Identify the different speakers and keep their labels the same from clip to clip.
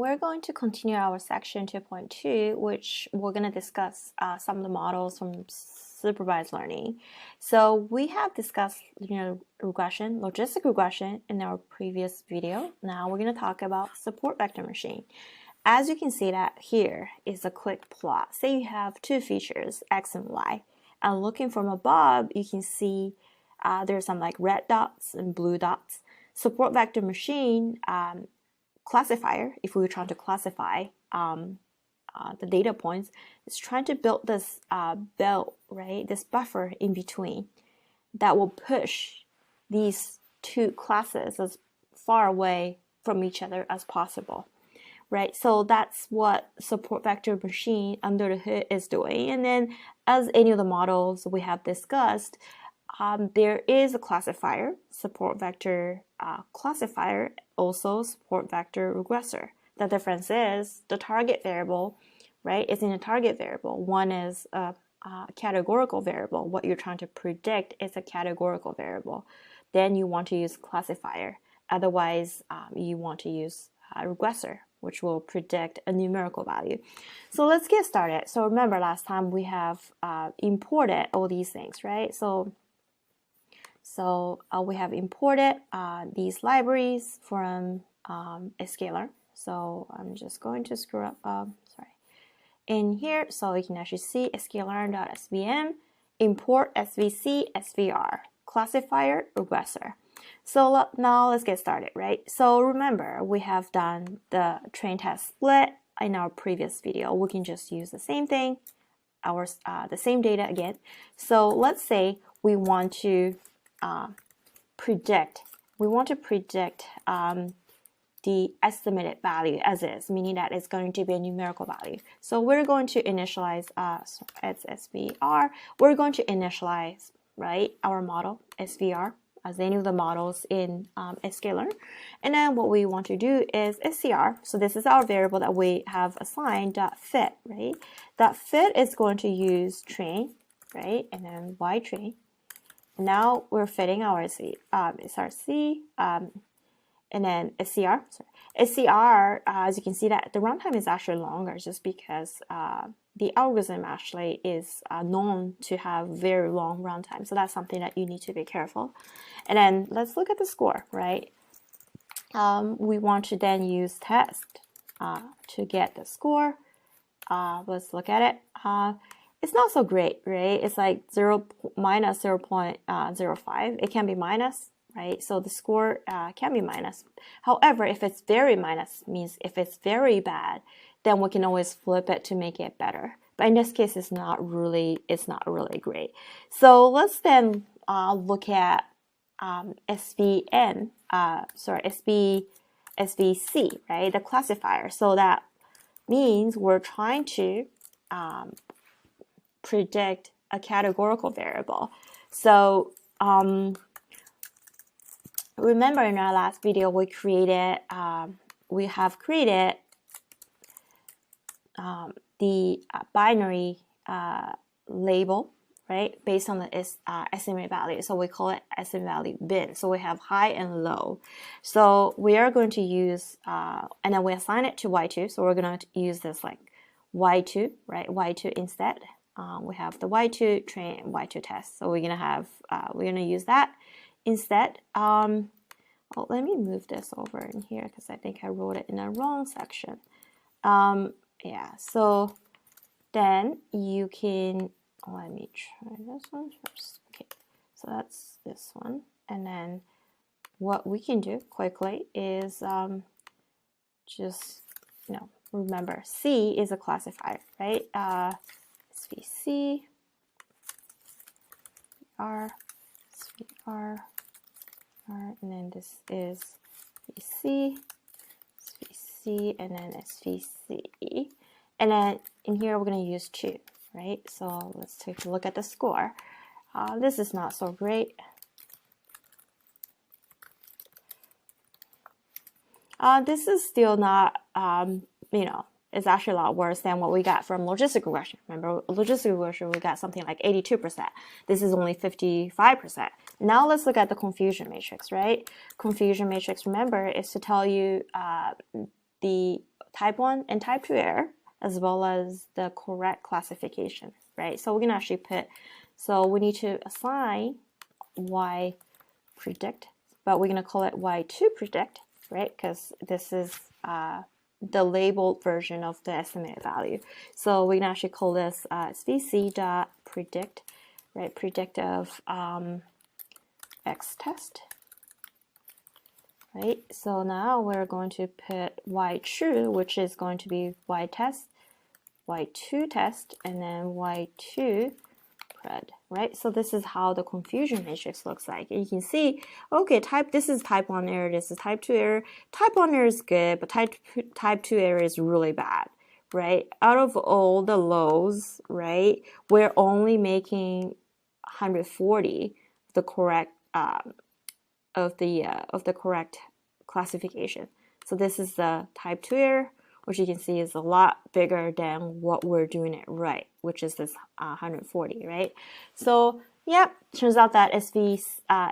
Speaker 1: we're going to continue our section 2.2, which we're going to discuss some of the models from supervised learning. So we have discussed linear regression, logistic regression in our previous video. Now we're going to talk about support vector machine. As you can see that here is a quick plot. Say you have two features, x and y. And looking from above, you can see there's some like red dots and blue dots. Support vector machine classifier, if we were trying to classify the data points, is trying to build this belt, right? This buffer in between that will push these two classes as far away from each other as possible, right? So that's what support vector machine under the hood is doing. And then as any of the models we have discussed, there is a classifier, support vector classifier, also support vector regressor. The difference is the target variable, right, is in a target variable. One is a categorical variable. What you're trying to predict is a categorical variable. Then you want to use classifier. Otherwise, you want to use a regressor, which will predict a numerical value. So let's get started. So remember last time we have imported all these things, right? So we have imported these libraries from scalar. So I'm just going to screw up, in here, so you can actually see scalar.svm, import svc, svr, classifier, regressor. So now let's get started, right? So remember, we have done the train test split in our previous video. We can just use the same thing, the same data again. So let's say we want to predict the estimated value as is, meaning that it's going to be a numerical value. So we're going to initialize, it's SVR, we're going to initialize, right, our model, SVR, as any of the models in scalar. And then what we want to do is SCR, so this is our variable that we have assigned, .fit, right? .fit is going to use train, right, and then y train. Now we're fitting our SRC, and then SCR. SCR, as you can see, that the runtime is actually longer just because the algorithm actually is known to have very long runtime. So that's something that you need to be careful. And then let's look at the score, right? We want to then use test to get the score. Let's look at it. It's not so great, right? It's like minus 0.05. It can be minus, right? So the score can be minus. However, if it's very minus, means if it's very bad, then we can always flip it to make it better. But in this case, it's not really great. So let's then look at SVC, right? The classifier. So that means we're trying to predict a categorical variable. So remember in our last video we have created the binary label, right, based on the estimate value. So we call it estimate value bin. So we have high and low. So we are going to use and then we assign it to y2. So we're going to use this like y2, right, y2 instead. We have the y2 train, y2 test. So we're gonna use that instead. Let me move this over in here because I think I wrote it in the wrong section. Yeah, so then you can, let me try this one first. Okay, so that's this one. And then what we can do quickly is just, remember, C is a classifier, right? SVC, R, SVR, and then this is SVC, SVC, and then SVC. And then in here we're going to use 2, right? So let's take a look at the score. This is not so great. This is still not, it's actually a lot worse than what we got from logistic regression. Remember, logistic regression, we got something like 82%. This is only 55%. Now let's look at the confusion matrix, right? Confusion matrix, remember, is to tell you the type 1 and type 2 error, as well as the correct classification, right? So we're going to actually put, so we need to assign y predict, but we're going to call it y2 predict, right? Because this is the labeled version of the estimated value. So we can actually call this svc.predict, right? Predict of x test, right? So now we're going to put y true, which is going to be y test, y2 test, and then y2 pred, right? So this is how the confusion matrix looks like. And you can see, okay, this is type 1 error, this is type 2 error. Type 1 error is good, but type 2 error is really bad, right? Out of all the lows, right, we're only making 140 the correct of the correct classification. So this is the type 2 error, which you can see is a lot bigger than what we're doing it right, which is this 140, right? So yeah, turns out that SVR,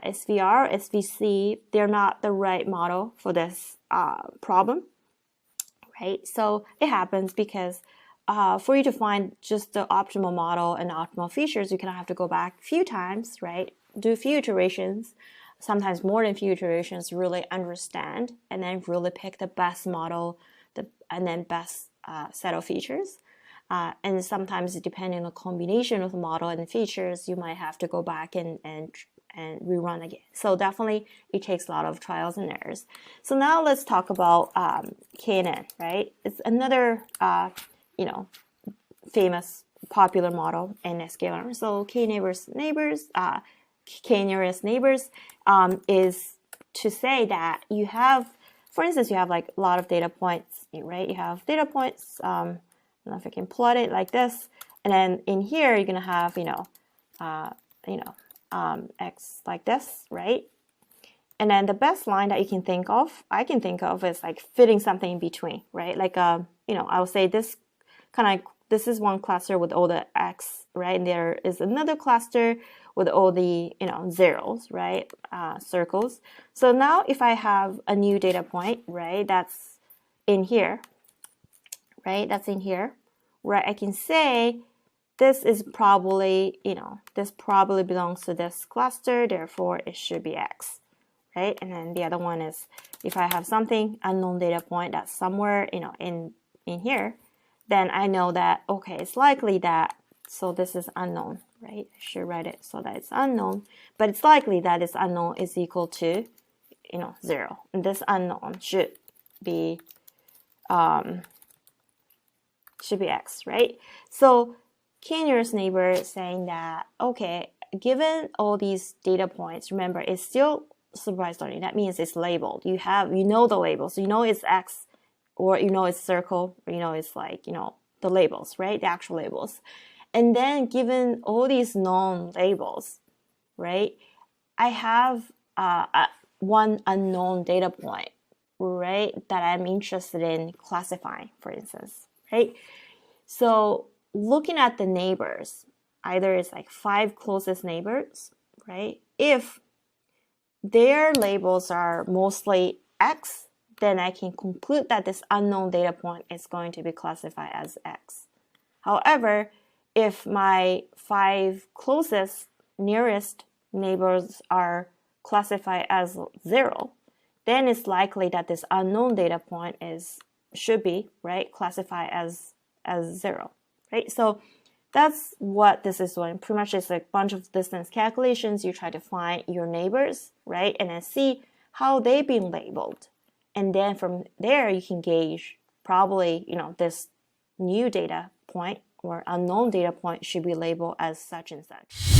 Speaker 1: SVC, they're not the right model for this problem, right? So it happens because for you to find just the optimal model and optimal features, you're gonna have to go back a few times, right? Do a few iterations, sometimes more than a few iterations, really understand, and then really pick the best model, and then best set of features. And sometimes depending on the combination of the model and the features, you might have to go back and rerun again. So definitely it takes a lot of trials and errors. So now let's talk about KNN, right? It's another famous popular model in scalar. So K nearest neighbors is to say that you have, for instance, you have like a lot of data points, right? You have data points. I don't know if I can plot it like this, and then in here you're gonna have x like this, right? And then the best line that you can think of, is like fitting something in between, right? Like I would say this this is one cluster with all the x, right? And there is another cluster with all the zeros, right? Circles. So now if I have a new data point, right, that's in here, right? That's in here, right? I can say this is probably, this probably belongs to this cluster, therefore it should be x, right? And then the other one is if I have something unknown data point that's somewhere, in here, then I know that, okay, it's likely that, so this is unknown, right? I should write it so that it's unknown, but it's likely that this unknown is equal to, 0. And this unknown should be x, right? So k-nearest neighbor is saying that, okay, given all these data points, remember, it's still supervised learning. That means it's labeled. You know the labels. So it's x, or it's circle, or it's like, the labels, right? The actual labels. And then given all these known labels, right, I have one unknown data point, right, that I'm interested in classifying, for instance, right? So looking at the neighbors, either it's like 5 closest neighbors, right? If their labels are mostly x, then I can conclude that this unknown data point is going to be classified as x. However, if my 5 closest nearest neighbors are classified as 0, then it's likely that this unknown data point should be, right, classified as 0, right? So that's what this is doing. Pretty much it's a bunch of distance calculations. You try to find your neighbors, right, and then see how they've been labeled. And then from there, you can gauge probably, this new data point or unknown data point should be labeled as such and such.